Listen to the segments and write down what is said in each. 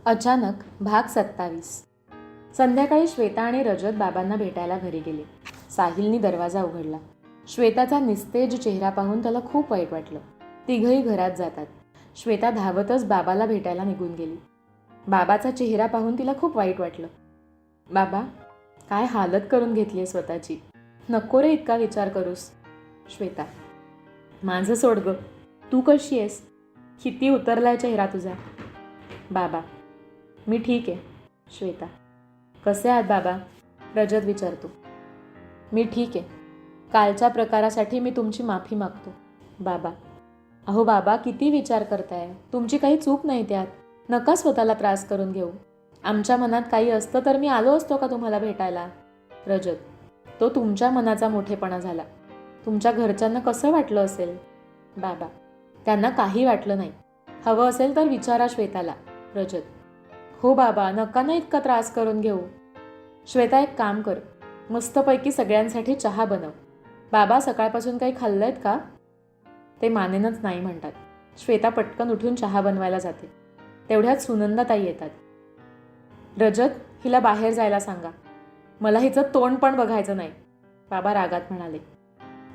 अचानक भाग 27. संध्याकाळी श्वेता आणि रजत बाबांना भेटायला घरी गेले. साहिलनी दरवाजा उघडला. श्वेताचा निस्तेज चेहरा पाहून त्याला खूप वाईट वाटलं. तिघही घरात जातात. श्वेता धावतच बाबाला भेटायला निघून गेली. बाबाचा चेहरा पाहून तिला खूप वाईट वाटलं. बाबा, काय हालत करून घेतली आहे स्वतःची. नको रे इतका विचार करूस. श्वेता, माझं सोड ग. तू कशी आहेस? किती उतरलाय चेहरा तुझा. बाबा, मी ठीक आहे. श्वेता, कसे आहात बाबा? रजत विचारतो. मी ठीक आहे. कालच्या प्रकारासाठी मी तुमची माफी मागतो. बाबा, अहो बाबा, किती विचार करताय. तुमची काही चूक नाही त्यात. नका स्वतःला त्रास करून घेऊ. आमच्या मनात काही असतं तर मी आलो असतो का तुम्हाला भेटायला? रजत, तो तुमच्या मनाचा मोठेपणा झाला. तुमच्या घरच्यांना कसं वाटलं असेल? बाबा, त्यांना काही वाटलं नाही. हवं असेल तर विचारा श्वेताला. रजत, हो बाबा, नका ना इतका त्रास करून घेऊ. श्वेता, एक काम कर, मस्तपैकी सगळ्यांसाठी चहा बनव. बाबा, सकाळपासून काही खाल्लंयत का? ते मानेनच नाही म्हणतात. श्वेता पटकन उठून चहा बनवायला जाते. तेवढ्यात सुनंदाताई येतात. रजत, हिला बाहेर जायला सांगा. मला हिचं तोंड पण बघायचं नाही. बाबा रागात म्हणाले.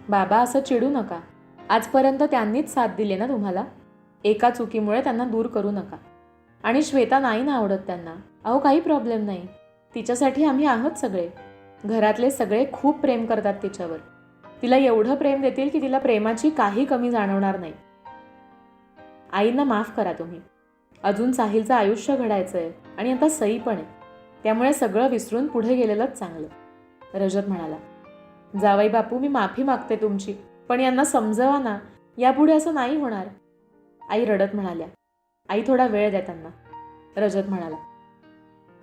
बाबा, असं चिडू नका. आजपर्यंत त्यांनीच साथ दिली ना तुम्हाला. एका चुकीमुळे त्यांना दूर करू नका. आणि श्वेता नाही ना आवडत त्यांना. अहो, काही प्रॉब्लेम नाही. तिच्यासाठी आम्ही आहोत सगळे. घरातले सगळे खूप प्रेम करतात तिच्यावर. तिला एवढं प्रेम देतील की तिला प्रेमाची काही कमी जाणवणार नाही. आईंना माफ करा तुम्ही. अजून साहिलचं आयुष्य घडायचंय आणि आता सई पण आहे. त्यामुळे सगळं विसरून पुढे गेलेलंच चांगलं. रजत म्हणाला. जावई बापू, मी माफी मागते तुमची, पण यांना समजवा ना. यापुढे असं नाही होणार. आई रडत म्हणाल्या. आई, थोडा वेळ द्या त्यांना. रजत म्हणाला.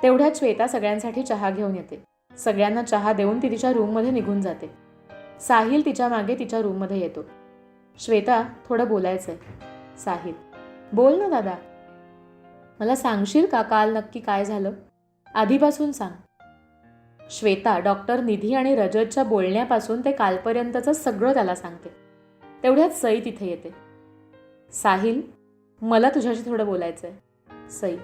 तेवढ्यात श्वेता सगळ्यांसाठी चहा घेऊन येते. सगळ्यांना चहा देऊन ती तिच्या रूममध्ये निघून जाते. साहिल तिच्या मागे तिच्या रूममध्ये येतो. श्वेता, थोडं बोलायचंय. साहिल, बोल ना दादा. मला सांगशील का काल नक्की काय झालं? आधीपासून सांग. श्वेता डॉक्टर निधी आणि रजतच्या बोलण्यापासून ते कालपर्यंतचं सगळं त्याला सांगते. तेवढ्यात सई तिथे येते. साहिल, मला तुझ्याशी थोडं बोलायचंय. सई,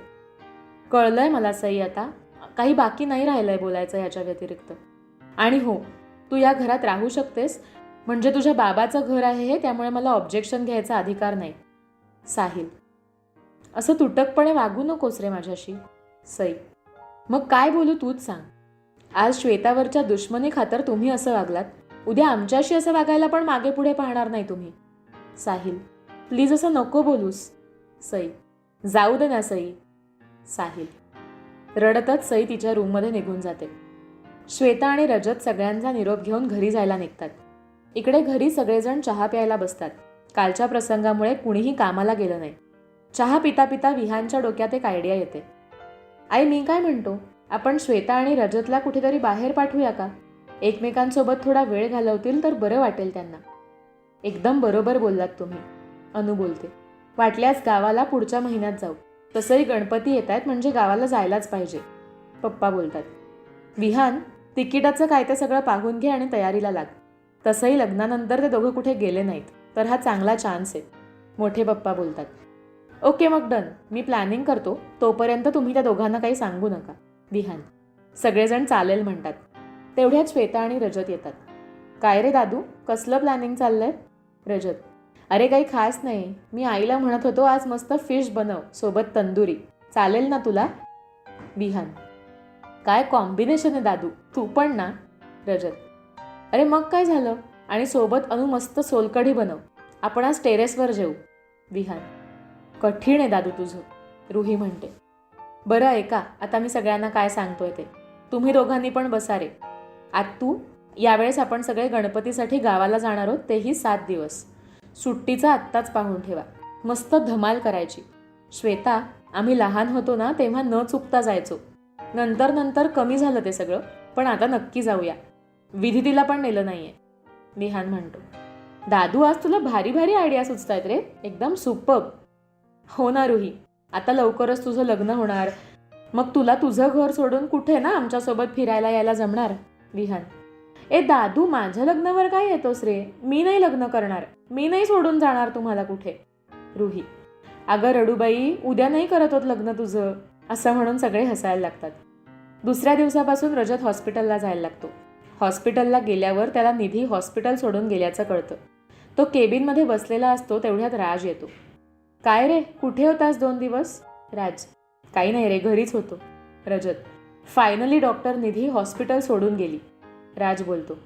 कळलंय मला सई, आता काही बाकी नाही राहिलंय बोलायचं ह्याच्या व्यतिरिक्त. आणि हो, तू या घरात राहू शकतेस. म्हणजे तुझ्या बाबाचं घर आहे हे, त्यामुळे मला ऑब्जेक्शन घ्यायचा अधिकार नाही. साहिल, असं तुटकपणे वागू नकोस रे माझ्याशी. सई, मग काय बोलू तूच सांग. आज श्वेतावरच्या दुश्मनी खातर तुम्ही असं वागलात. उद्या आमच्याशी असं वागायला पण मागे पुढे पाहणार नाही तुम्ही. साहिल, प्लीज असं नको बोलूस. सई, जाऊ दे ना सई. साहिल. रडतच सई तिच्या रूममध्ये निघून जाते. श्वेता आणि रजत सगळ्यांचा निरोप घेऊन घरी जायला निघतात. इकडे घरी सगळेजण चहा प्यायला बसतात. कालच्या प्रसंगामुळे कुणीही कामाला गेलं नाही. चहा पिता पिता विहानच्या डोक्यात एक आयडिया येते. आई, मी काय म्हणतो, आपण श्वेता आणि रजतला कुठेतरी बाहेर पाठवूया का? एकमेकांसोबत थोडा वेळ घालवतील तर बरं वाटेल त्यांना. एकदम बरोबर बोललात तुम्ही. अनु बोलते. वाटल्यास गावाला पुढच्या महिन्यात जाऊ. तसंही गणपती येत आहेत, म्हणजे गावाला जायलाच पाहिजे. पप्पा बोलतात. विहान, तिकिटाचं काय ते सगळं पाहून घे आणि तयारीला लाग. तसंही लग्नानंतर ते दोघं कुठे गेले नाहीत, तर हा चांगला चान्स आहे. मोठे पप्पा बोलतात. ओके, मग डन. मी प्लॅनिंग करतो. तोपर्यंत तुम्ही त्या दोघांना काही सांगू नका. विहान. सगळेजण चालेल म्हणतात. तेवढ्यात श्वेता आणि रजत येतात. काय रे दादू, कसलं प्लॅनिंग चाललंय? रजत, अरे काही खास नाही. मी आईला म्हणत होतो आज मस्त फिश बनव, सोबत तंदुरी. चालेल ना तुला? विहान. काय कॉम्बिनेशन आहे दादू, तू पण ना. रजत, अरे मग काय झालं. आणि सोबत अनु मस्त सोलकढी बनव. आपण आज टेरेसवर जेऊ. विहान. कठीण आहे दादू तुझं. रुही म्हणते. बरं ऐका, आता मी सगळ्यांना काय सांगतोय ते. तुम्ही दोघांनी पण बसा रे. तू, यावेळेस आपण सगळे गणपतीसाठी गावाला जाणार आहोत, तेही 7 दिवस. सुट्टीचा आत्ताच पाहून ठेवा. मस्त धमाल करायची. श्वेता, आम्ही लहान होतो ना तेव्हा न चुकता जायचो. नंतर कमी झालं ते सगळं, पण आता नक्की जाऊया. विधी तिला पण नेलं नाहीये. विहान म्हणतो. दादू, आज तुला भारी भारी आयडिया सुचतायत रे. एकदम सुपर्ब. हो ना रुही, आता लवकरच तुझं लग्न होणार. मग तुला तुझं घर सोडून कुठे ना आमच्यासोबत फिरायला यायला जमणार. विहान. ए दादू, माझ्या लग्नावर काय येतोस रे. मी नाही लग्न करणार. मी नाही सोडून जाणार तुम्हाला कुठे. रुही. अगं रडूबाई, उद्या नाही करत होत लग्न तुझं. असं म्हणून सगळे हसायला लागतात. दुसऱ्या दिवसापासून रजत हॉस्पिटलला जायला लागतो. हॉस्पिटलला गेल्यावर त्याला निधी हॉस्पिटल सोडून गेल्याचं कळतं. तो केबिनमध्ये बसलेला असतो तेवढ्यात राज येतो. काय रे, कुठे होतास 2 दिवस? राज: काही नाही रे, घरीच होतो. रजत: फायनली डॉक्टर निधी हॉस्पिटल सोडून गेली. राज बोलतो: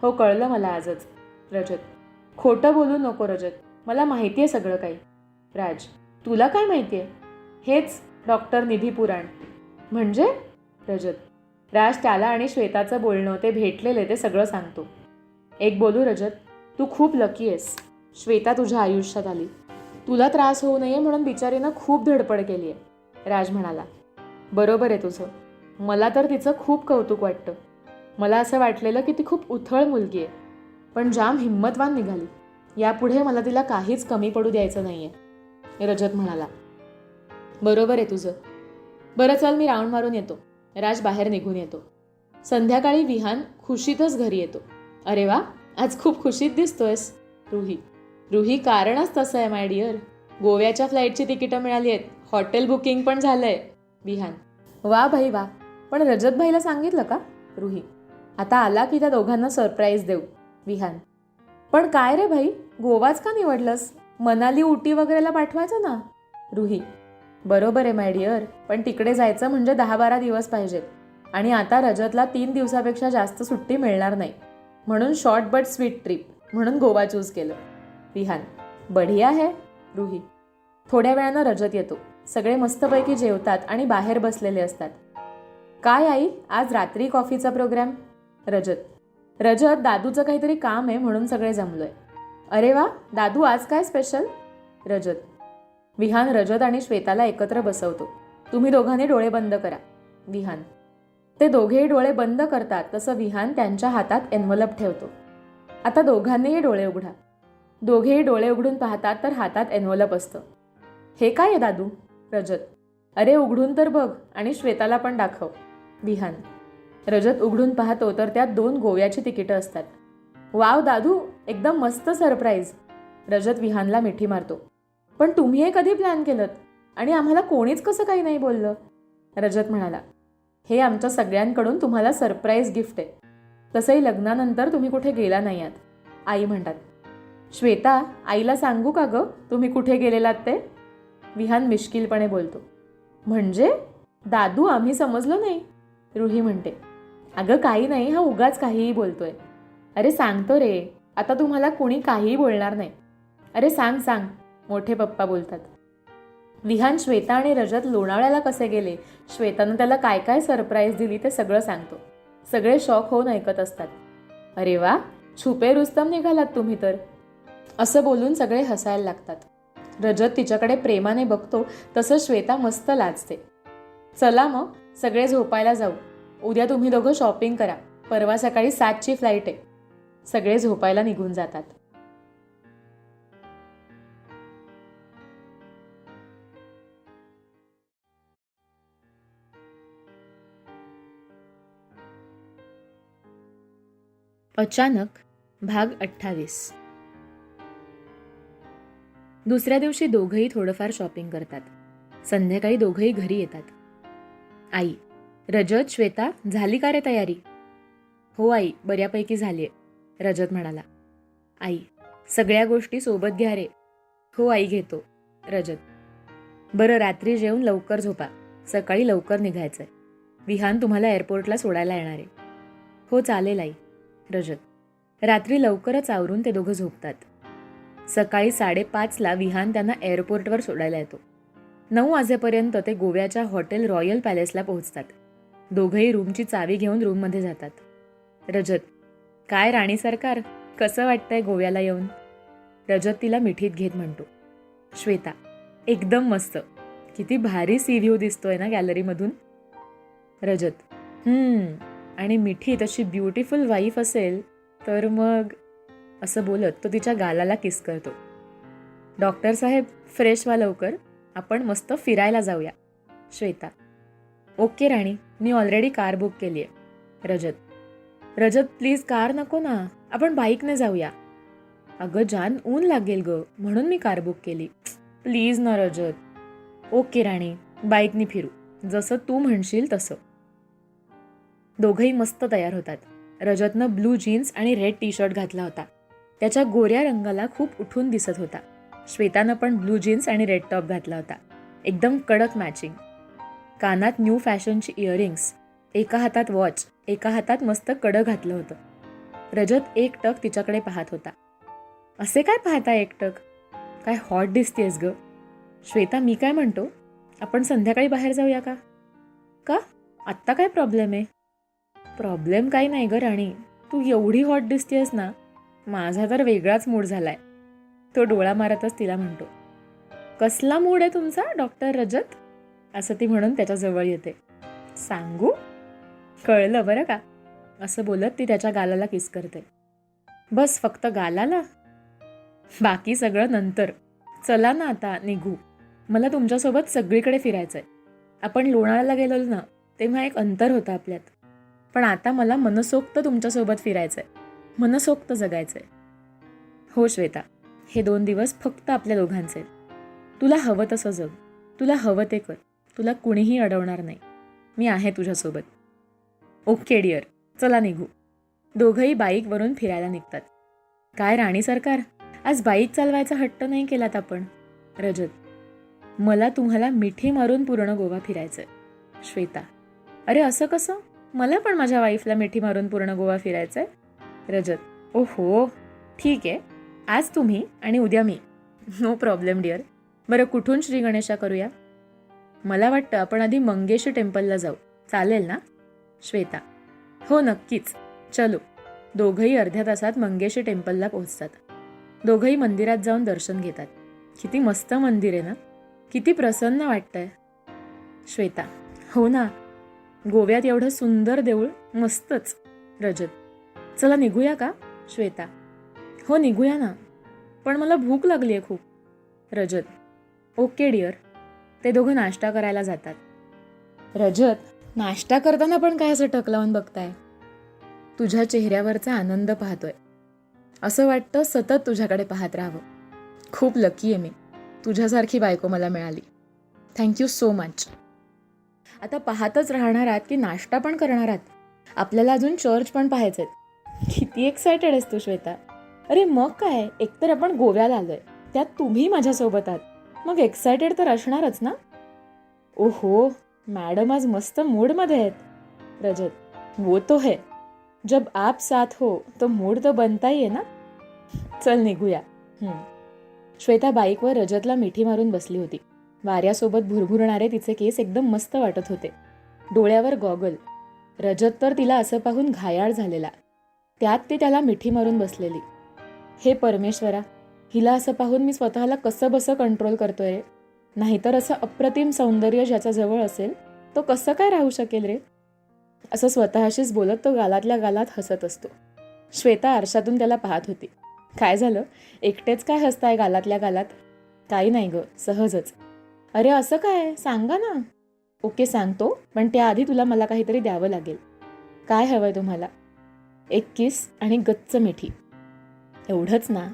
हो, कळलं मला आजच. रजत: खोटं बोलू नको रजत, मला माहिती आहे सगळं काही. राज: तुला काय माहिती आहे? हेच डॉक्टर निधी पुराण. म्हणजे? रजत: राज त्याला आणि श्वेताचं बोलणं, ते भेटलेले, ते सगळं सांगतो. एक बोलू रजत, तू खूप लकी आहेस. श्वेता तुझ्या आयुष्यात आली. तुला त्रास होऊ नये म्हणून बिचारीनं खूप धडपड केली आहे. राज म्हणाला: बरोबर आहे तुझं. मला तर तिचं खूप कौतुक वाटतं. मला असं वाटलेलं की ती खूप उथळ मुलगी आहे, पण जाम हिंमतवान निघाली. यापुढे मला तिला काहीच कमी पडू द्यायचं नाही आहे. रजत म्हणाला: बरोबर आहे तुझं. बरं चल, मी राऊंड मारून येतो. राज बाहेर निघून येतो. संध्याकाळी विहान खुशीतच घरी येतो. अरे वा, आज खूप खुशीत दिसतोयस. रुही: रुही, कारणच तसं आहे माय डिअर. गोव्याच्या फ्लाईटची तिकीटं मिळाली आहेत, हॉटेल बुकिंग पण झालंय. विहान: वा भाई वा, पण रजत भाईला सांगितलं का? रुही: आता आला की त्या दोघांना सरप्राईज देऊ. विहान: पण काय रे भाई, गोवाच का निवडलंस? मनाली, उटी वगैरेला पाठवायचं ना. रुही: बरोबर आहे माय डिअर, पण तिकडे जायचं म्हणजे 10-12 दिवस पाहिजेत, आणि आता रजतला 3 दिवसापेक्षा जास्त सुट्टी मिळणार नाही, म्हणून शॉर्ट बट स्वीट ट्रिप म्हणून गोवा चूज केलं. विहान: बढिया आहे. रुही: थोड्या वेळानं रजत येतो. सगळे मस्तपैकी जेवतात आणि बाहेर बसलेले असतात. काय आई, आज रात्री कॉफीचा प्रोग्राम? रजत: रजत, दादूचं काहीतरी काम आहे म्हणून सगळे जमलोय. अरे वा, दादू, आज काय स्पेशल? रजत: विहान रजत आणि श्वेताला एकत्र बसवतो. तुम्ही दोघांनी डोळे बंद करा. विहान: ते दोघेही डोळे बंद करतात तसं विहान त्यांच्या हातात एन्व्हलप ठेवतो. आता दोघांनीही डोळे उघडा. दोघेही डोळे उघडून पाहतात तर हातात एन्व्हलप असतं. हे काय आहे दादू? रजत: अरे उघडून तर बघ आणि श्वेताला पण दाखव. विहान: रजत उघडून पाहतो तर त्यात 2 गोव्याची तिकीटं असतात. वाव दादू, एकदम मस्त सरप्राईज. रजत विहानला मिठी मारतो. पण तुम्ही हे कधी प्लॅन केलं आणि आम्हाला कोणीच कसं काही नाही बोललं? रजत म्हणाला: हे आमच्या सगळ्यांकडून तुम्हाला सरप्राईज गिफ्ट आहे. तसंही लग्नानंतर तुम्ही कुठे गेला नाही आहात. आई म्हणतात: श्वेता, आईला सांगू का गं तुम्ही कुठे गेलेलात ते? विहान मिश्किलपणे बोलतो: म्हणजे दादू, आम्ही समजलो नाही. रुही म्हणते: अगं काही नाही, हा उगाच काहीही बोलतोय. अरे सांगतो रे, आता तुम्हाला कोणी काहीही बोलणार नाही. अरे सांग सांग, मोठे पप्पा बोलतात. विहान श्वेता आणि रजत लोणावळ्याला कसे गेले, श्वेतानं त्याला काय काय सरप्राईज दिली ते सगळं सांगतो. सगळे शॉक होऊन ऐकत असतात. अरे वा, छुपे रुस्तम निघालात तुम्ही तर. असं बोलून सगळे हसायला लागतात. रजत तिच्याकडे प्रेमाने बघतो तसं श्वेता मस्त लाजते. चला मग, सगळे झोपायला जाऊ. उद्या तुम्ही दोघं शॉपिंग करा. परवा सकाळी 7ची फ्लाईट आहे. सगळे झोपायला निघून जातात. अचानक भाग 28. दुसऱ्या दिवशी दोघंही थोडंफार शॉपिंग करतात. संध्याकाळी दोघंही घरी येतात. आई: रजत, श्वेता, झाली का रे तयारी? हो आई, बऱ्यापैकी झालीये. रजत म्हणाला. आई: सगळ्या गोष्टी सोबत घ्या रे. हो आई, घेतो. रजत: बरं, रात्री जेवून लवकर झोपा. सकाळी लवकर निघायचंय. विहान तुम्हाला एअरपोर्टला सोडायला येणार आहे. हो चालेल आई. रजत: रात्री लवकरच आवरून ते दोघं झोपतात. सकाळी 5:30ला विहान त्यांना एअरपोर्टवर सोडायला येतो. 9 वाजेपर्यंत ते गोव्याच्या हॉटेल रॉयल पॅलेसला पोहोचतात. दोघंही रूमची चावी घेऊन रूममध्ये जातात. रजत: काय राणी सरकार, कसं वाटतंय गोव्याला येऊन? रजत तिला मिठीत घेत म्हणतो. श्वेता: एकदम मस्त. किती भारी सी व्ह्यू दिसतोय ना गॅलरीमधून. रजत: आणि मिठी तशी ब्युटिफुल वाईफ असेल तर मग. असं बोलत तो तिच्या गालाला किस करतो. डॉक्टर साहेब, फ्रेश व्हा लवकर, आपण मस्त फिरायला जाऊया. श्वेता: ओके राणी, मी ऑलरेडी कार बुक केली आहे. रजत: रजत प्लीज, कार नको ना, आपण बाईकने जाऊया. अगं जान, ऊन लागेल ग, म्हणून मी कार बुक केली. प्लीज ना रजत. ओके राणी, बाईकने फिरू. जसं तू म्हणशील तसं. दोघंही मस्त तयार होतात. रजतनं ब्लू जीन्स आणि रेड टी शर्ट घातला होता. त्याच्या गोऱ्या रंगाला खूप उठून दिसत होता. श्वेतानं पण ब्लू जीन्स आणि रेड टॉप घातला होता. एकदम कडक मॅचिंग. कानात न्यू फॅशनची इयरिंग्स, एका हातात वॉच, एका हातात मस्त कडं घातलं होतं. रजत एकटक तिच्याकडे पाहत होता. असे काय पाहता एकटक? काय हॉट दिसतेस ग? श्वेता, मी काय म्हणतो, आपण संध्याकाळी बाहेर जाऊया का? का? आत्ता काय प्रॉब्लेम आहे? प्रॉब्लेम काही नाही ग राणी, तू एवढी हॉट दिसतेस ना, माझा तर वेगळाच मूड झालाय. तो डोळा मारतच तिला म्हणतो. कसला मूड आहे तुमचा डॉक्टर रजत? असं ती म्हणून त्याच्याजवळ येते. सांगू? कळलं बरं का? असं बोलत ती त्याच्या गालाला किस करते. बस फक्त गालाला? बाकी सगळं नंतर. चला ना आता निघू. मला तुमच्यासोबत सगळीकडे फिरायचंय. आपण लोणावळ्याला गेलेलो ना, तेव्हा एक अंतर होतं आपल्यात. पण आता मला मनसोक्त तुमच्यासोबत फिरायचंय, मनसोक्त जगायचंय. हो श्वेता, हे 2 दिवस फक्त आपल्या दोघांचे. तुला हवं तसं जग, तुला हवं ते कर, तुला कुणीही अडवणार नाही. मी आहे तुझ्यासोबत. ओके डिअर, चला निघू. दोघंही बाईकवरून फिरायला निघतात. काय राणी सरकार, आज बाईक चालवायचा हट्ट नाही केलात आपण? रजत, मला तुम्हाला मिठी मारून पूर्ण गोवा फिरायचंय. श्वेता, अरे असं कसं? मला पण माझ्या वाईफला मिठी मारून पूर्ण गोवा फिरायचंय. रजत, ओहो ठीक आहे, आज तुम्ही आणि उद्या मी. No problem dear. बरं कुठून श्री गणेशा करूया? मला वाटतं आपण आधी मंगेशी टेम्पलला जाऊ, चालेल ना? श्वेता, हो नक्कीच, चलो. दोघंही अर्ध्या तासात मंगेशी टेम्पलला पोहोचतात. दोघंही मंदिरात जाऊन दर्शन घेतात. किती मस्त मंदिर आहे ना, किती प्रसन्न वाटतंय. श्वेता, हो ना, गोव्यात एवढं सुंदर देऊळ, मस्तच. रजत, चला निघूया का? श्वेता, हो निघूया ना, पण मला भूक लागली आहे खूप. रजत, ओके डिअर. ते दोघं नाश्ता करायला जातात. रजत, नाश्ता करताना पण काय असं टक लावून बघताय? तुझ्या चेहऱ्यावरचा आनंद पाहतोय. असं वाटतं सतत तुझ्याकडे पाहत राहावं. खूप लकी आहे मी, तुझ्यासारखी बायको मला मिळाली. Thank you so much. आता पाहतच राहणार आहात की नाश्ता पण करणार आहात? आपल्याला अजून चर्च पण पाहायचे. किती एक्सायटेड आहेस तू श्वेता. अरे मग काय, एकतर आपण गोव्याला आलोय, त्यात तुम्ही माझ्यासोबत आहात, मग एक्सायटेड तर असणारच ना. ओहो, मॅडम आज मस्त मूडमध्ये आहेत. रजत, वो तो है, जब आप साथ हो तो मूड तो बनता ही है ना. चल निघूया. श्वेता बाईकवर रजतला मिठी मारून बसली होती. वाऱ्यासोबत भुरभुरणारे तिचे केस एकदम मस्त वाटत होते. डोळ्यावर गॉगल. रजत तर तिला असं पाहून घायाळ झालेला. त्यात ती त्याला मिठी मारून बसलेली. हे परमेश्वरा, हिला असं पाहून मी स्वतःला कसं बसं कंट्रोल करतोय रे. नाहीतर असं अप्रतिम सौंदर्य ज्याच्याजवळ असेल तो कसं काय राहू शकेल रे. असं स्वतःशीच बोलत तो गालातल्या गालात हसत असतो. श्वेता आरशातून त्याला पाहत होती. काय झालं, एकटेच काय हसताय गालातल्या गालात? काही नाही ग, सहजच. अरे असं काय, सांगा ना. ओके सांगतो, पण त्याआधी तुला मला काहीतरी द्यावं लागेल. काय हवंय तुम्हाला? एक किस आणि गच्च मिठी. एवढंच ना?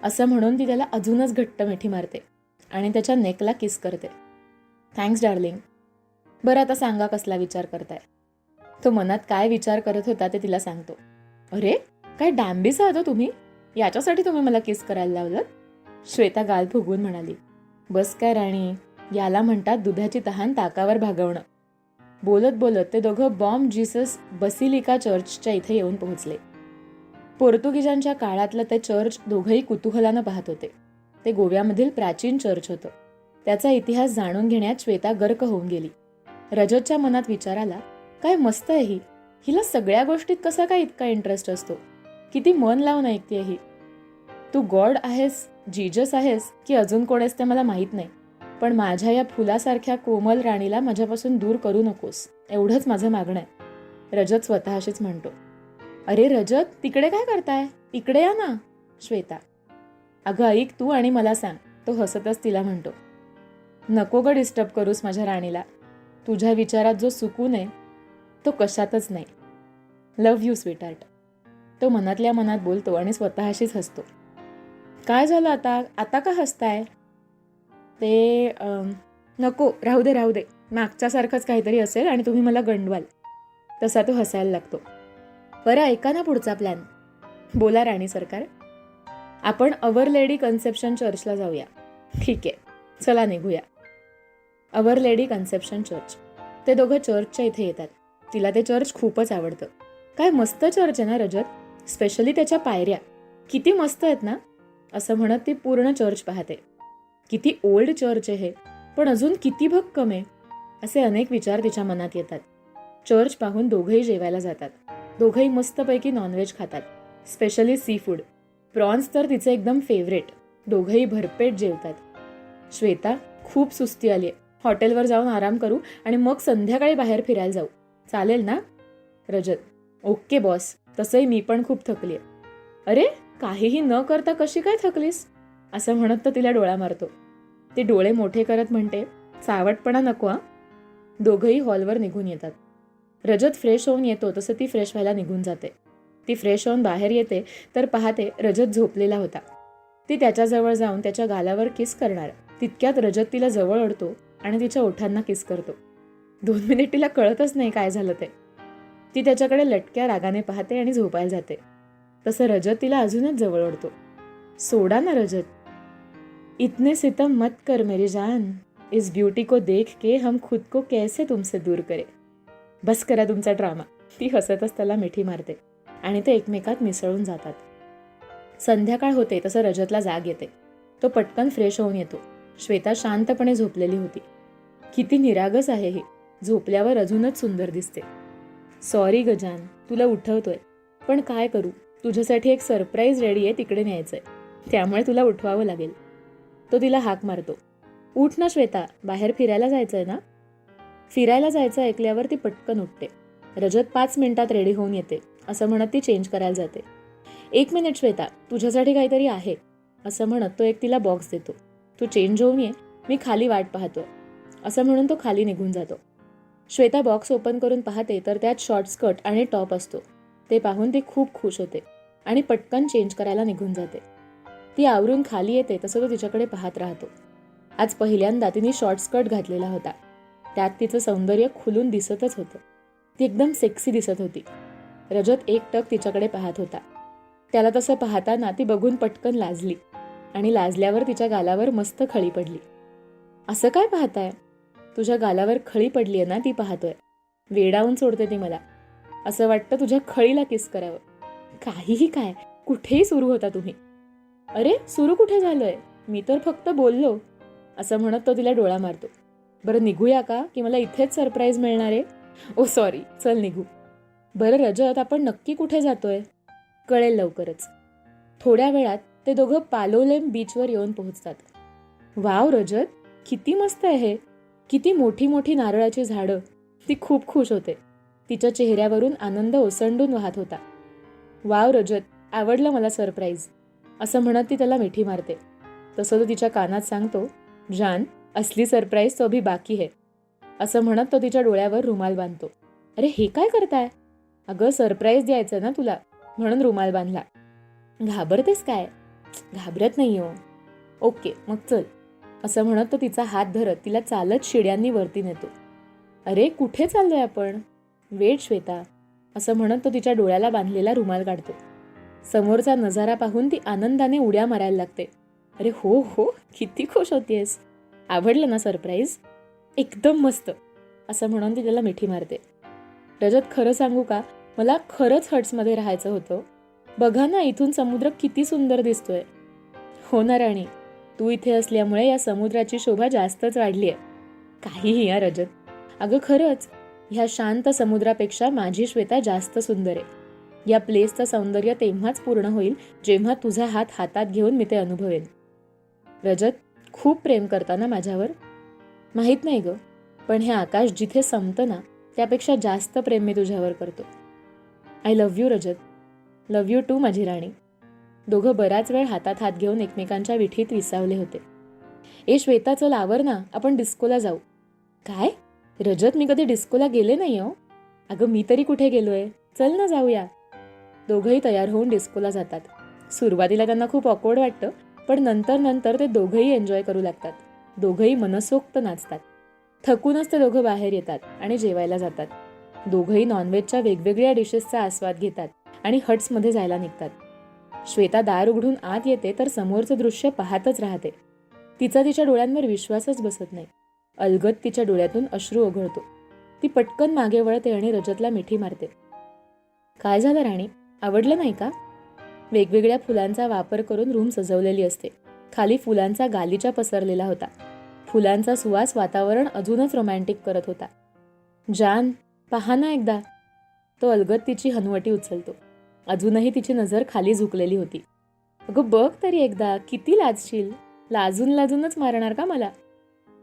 असं म्हणून ती त्याला अजूनच घट्ट मिठी मारते आणि त्याच्या नेकला किस करते. Thanks darling. बरं आता सांगा कसला विचार करताय? तो मनात काय विचार करत होता ते तिला सांगतो. अरे काय डॅम्बिस आहात तुम्ही, याच्यासाठी तुम्ही मला किस करायला लावलं? श्वेता गाल फुगवून म्हणाली. बस काय राणी, याला म्हणतात दुधाची तहान ताकावर भागवणं. बोलत बोलत ते दोघं बॉम्ब जीसस बसिलिका चर्चच्या इथे येऊन पोहोचले. पोर्तुगीजांच्या काळातलं ते चर्च दोघंही कुतूहलानं पाहत होते. ते गोव्यामधील प्राचीन चर्च होतं. त्याचा इतिहास जाणून घेण्यात श्वेता गर्क होऊन गेली. रजतच्या मनात विचार आला, काय मस्त आहे ही, हिला सगळ्या गोष्टीत कसा काय इतका इंटरेस्ट असतो, किती मन लावून ऐकते ही. तू गॉड आहेस, जीजस आहेस की अजून कोण आहेस ते मला माहीत नाही, पण माझ्या या फुलासारख्या कोमल राणीला माझ्यापासून दूर करू नकोस, एवढंच माझं मागणं आहे. रजत स्वतःशीच म्हणतो. अरे रजत, तिकडे काय करताय, इकडे या ना. श्वेता, अगं ऐक तू आणि मला सांग. तो हसतच तिला म्हणतो. नको ग डिस्टर्ब करूस माझ्या राणीला. तुझ्या विचारात जो सुकून आहे तो कशातच नाही. Love you sweetheart. तो मनातल्या मनात बोलतो आणि स्वतःशीच हसतो. काय झालं आता का हसताय? ते नको, राहू दे. मागच्यासारखंच काहीतरी असेल आणि तुम्ही मला गंडवाल. तसा तो हसायला लागतो. बरं ऐका ना पुढचा प्लॅन. बोला राणी सरकार. आपण अवर लेडी कन्सेप्शन चर्चला जाऊया. ठीक आहे, चला निघूया. Our lady conception church. ते दोघं चर्चच्या इथे येतात. तिला ते चर्च खूपच आवडतं. काय मस्त चर्च आहे ना रजत, स्पेशली त्याच्या पायऱ्या किती मस्त आहेत ना. असं म्हणत ती पूर्ण चर्च पाहते. किती ओल्ड चर्च आहे हे, पण अजून किती भक्कम आहे. असे अनेक विचार तिच्या मनात येतात. चर्च पाहून दोघंही जेवायला जातात. दोघंही मस्तपैकी नॉनव्हेज खातात, स्पेशली सी फूड. प्रॉन्स तर तिचे एकदम फेवरेट. दोघंही भरपेट जेवतात. श्वेता, खूप सुस्ती आली आहे, हॉटेलवर जाऊन आराम करू आणि मग संध्याकाळी बाहेर फिरायला जाऊ, चालेल ना? रजत, ओके बॉस, तसंही मी पण खूप थकली आहे. अरे काहीही न करता कशी काय थकलीस? असं म्हणत तो तिला डोळा मारतो. ती डोळे मोठे करत म्हणते, सावटपणा नको. दोघंही हॉलवर निघून येतात. रजत फ्रेश होऊन येतो तसं ती फ्रेश व्हायला निघून जाते. ती फ्रेश होऊन बाहेर येते तर पाहते रजत झोपलेला होता. ती त्याच्याजवळ जाऊन त्याच्या गालावर किस करणार तितक्यात रजत तिला जवळ ओढतो आणि तिच्या ओठांना किस करतो. 2 मिनिट तिला कळतच नाही काय झालं ते. ती त्याच्याकडे लटक्या रागाने पाहते आणि झोपायला जाते. तसं रजत तिला अजूनच जवळ ओढतो. सोडा ना रजत. इतने सितम मत कर मेरी जान, इस ब्यूटी को देख के हम खुद को कैसे तुमसे दूर करे. बस करा तुमचा ड्रामा. ती हसतच त्याला मिठी मारते आणि ते एकमेकात मिसळून जातात. संध्याकाळ होते तसं रजतला जाग येते. तो पटकन फ्रेश होऊन येतो. श्वेता शांतपणे झोपलेली होती. किती निरागस आहे हे, झोपल्यावर अजूनच सुंदर दिसते. सॉरी गजान, तुला उठवतोय, पण काय करू, तुझ्यासाठी एक सरप्राईज रेडी आहे, तिकडे न्यायचंय, त्यामुळे तुला उठवावं लागेल. तो तिला हाक मारतो. उठ ना श्वेता, बाहेर फिरायला जायचंय ना? फिरायला जायचं ऐकल्यावर ती पटकन उठते. रजत 5 मिनिटात रेडी होऊन येते. असं म्हणत ती चेंज करायला जाते. 1 मिनिट श्वेता, तुझ्यासाठी काहीतरी आहे, असं म्हणत तो एक तिला बॉक्स देतो. तू चेंज होऊन ये, मी खाली वाट पाहतोय, असं म्हणून तो खाली निघून जातो. श्वेता बॉक्स ओपन करून पाहते तर त्यात शॉर्ट स्कर्ट आणि टॉप असतो. ते पाहून ती खूप खुश होते आणि पटकन चेंज करायला निघून जाते. ती आवरून खाली येते तसं तो तिच्याकडे पाहत राहतो. आज पहिल्यांदा तिने शॉर्ट स्कर्ट घातलेला होता. त्यात तिचं सौंदर्य खुलून दिसतच होतं. ती एकदम सेक्सी दिसत होती. रजत एकटक तिच्याकडे पाहत होता. त्याला तसं पाहताना ती बघून पटकन लाजली आणि लाजल्यावर तिच्या गालावर मस्त खळी पडली. असं काय पाहताय? तुझ्या गालावर खळी पडली आहे ना, ती पाहतोय. वेडावून सोडते ती मला. असं वाटतं तुझ्या खळीला किस करावं. काहीही काय, कुठेही सुरू होता तुम्ही. अरे सुरू कुठे झालोय, मी तर फक्त बोललो, असं म्हणत तो तिला डोळा मारतो. बरं निघूया का, की मला इथेच सरप्राईज मिळणार आहे? ओ सॉरी, चल निघू. बरं रजत, आपण नक्की कुठे जातोय? कळेल लवकरच. थोड्या वेळात ते दोघं पालोलेम बीचवर येऊन पोहोचतात. वाव रजत, किती मस्त आहे हे, किती मोठी मोठी नारळाची झाडं. ती खूप खुश होते. तिच्या चेहऱ्यावरून आनंद ओसंडून वाहत होता. वाव रजत, आवडलं मला सरप्राईज, असं म्हणत ती त्याला मिठी मारते. तसं तो तिच्या कानात सांगतो, जान, असली सरप्राईज तो अभी बाकी है, असं म्हणत तो तिच्या डोळ्यावर रुमाल बांधतो. अरे हे काय करताय? अगं सरप्राईज द्यायचं ना तुला, म्हणून रुमाल बांधला. घाबरतेस काय? घाबरत नाही हो. ओके मग चल, असं म्हणत तो तिचा हात धरत तिला चालत शिड्यांनी वरती नेतो. अरे कुठे चाललोय आपण? वेट श्वेता, असं म्हणत तो तिच्या डोळ्याला बांधलेला रुमाल काढतो. समोरचा नजारा पाहून ती आनंदाने उड्या मारायला लागते. अरे हो हो, किती खुश होतीयस, आवडलं ना सरप्राईज? एकदम मस्त, असं म्हणून ती त्याला मिठी मारते. रजत, खरं सांगू का, मला खरंच हट्समध्ये राहायचं होतं. बघा ना, इथून समुद्र किती सुंदर दिसतोय. हो ना राणी, तू इथे असल्यामुळे या समुद्राची शोभा जास्तच वाढली आहे. काहीही या रजत, अगं खरंच, ह्या शांत समुद्रापेक्षा माझी श्वेता जास्त सुंदर आहे. या प्लेसचं सौंदर्य तेव्हाच पूर्ण होईल जेव्हा तुझा हात हातात घेऊन मी ते अनुभवेन. रजत, खूप प्रेम करता ना माझ्यावर? माहीत नाही गं, पण हे आकाश जिथे संपतं ना, त्यापेक्षा जास्त प्रेम मी तुझ्यावर करतो. I love you Rajat. Love you too माझी राणी. दोघं बराच वेळ हातात हात घेऊन एकमेकांच्या विठीत विसावले होते. ए श्वेता, चल आवर ना, आपण डिस्कोला जाऊ. काय रजत, मी कधी डिस्कोला गेले नाही हो. अगं मी तरी कुठे गेलोय, चल ना जाऊया. दोघंही तयार होऊन डिस्कोला जातात. सुरुवातीला त्यांना खूप ऑकवर्ड वाटतं, पण नंतर नंतर ते दोघंही एन्जॉय करू लागतात. दोघंही मनसोक्त नाचतात. थकूनच ते दोघं बाहेर येतात आणि जेवायला जातात. दोघंही नॉनव्हेजच्या वेगवेगळ्या डिशेसचा आस्वाद घेतात आणि हट्समध्ये जायला निघतात. श्वेता दार उघडून आत येते तर समोरचं दृश्य पाहतच राहते. तिचा तिच्या डोळ्यांवर विश्वासच बसत नाही. अलगद तिच्या डोळ्यातून अश्रू ओघळतो. ती पटकन मागे वळते आणि रजतला मिठी मारते. काय झालं राणी, आवडलं नाही का? वेगवेगळ्या फुलांचा वापर करून रूम सजवलेली असते. खाली फुलांचा गालिचा पसरलेला होता. फुलांचा सुवास वातावरण अजूनच रोमॅन्टिक करत होता. जान, पहा ना एकदा. तो अलगद तिची हनुवटी उचलतो. अजूनही तिची नजर खाली झुकलेली होती. अगं बघ तरी एकदा, किती लाजशील. लाजून लाजूनच मारणार का मला?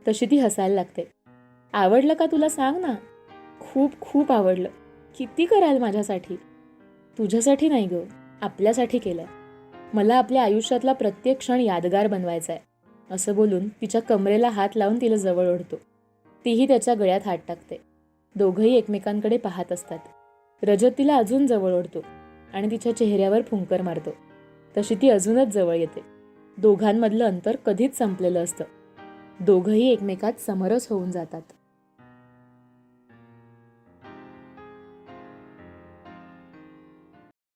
तशी ती हसायला लागते. आवडलं का तुला, सांग ना. खूप खूप आवडलं. किती कराल माझ्यासाठी? तुझ्यासाठी नाही ग, आपल्यासाठी केलंय. मला आपल्या आयुष्यातला प्रत्येक क्षण यादगार बनवायचा आहे. असं बोलून तिच्या कमरेला हात लावून तिला जवळ ओढतो. तीही त्याच्या गळ्यात हात टाकते. दोघंही एकमेकांकडे पाहत असतात. रजत तिला अजून जवळ ओढतो आणि तिच्या चेहऱ्यावर फुंकर मारतो. तशी ती अजूनच जवळ येते. दोघांमधलं अंतर कधीच संपलेलं असतं. दोघंही एकमेकात समरस होऊन जातात.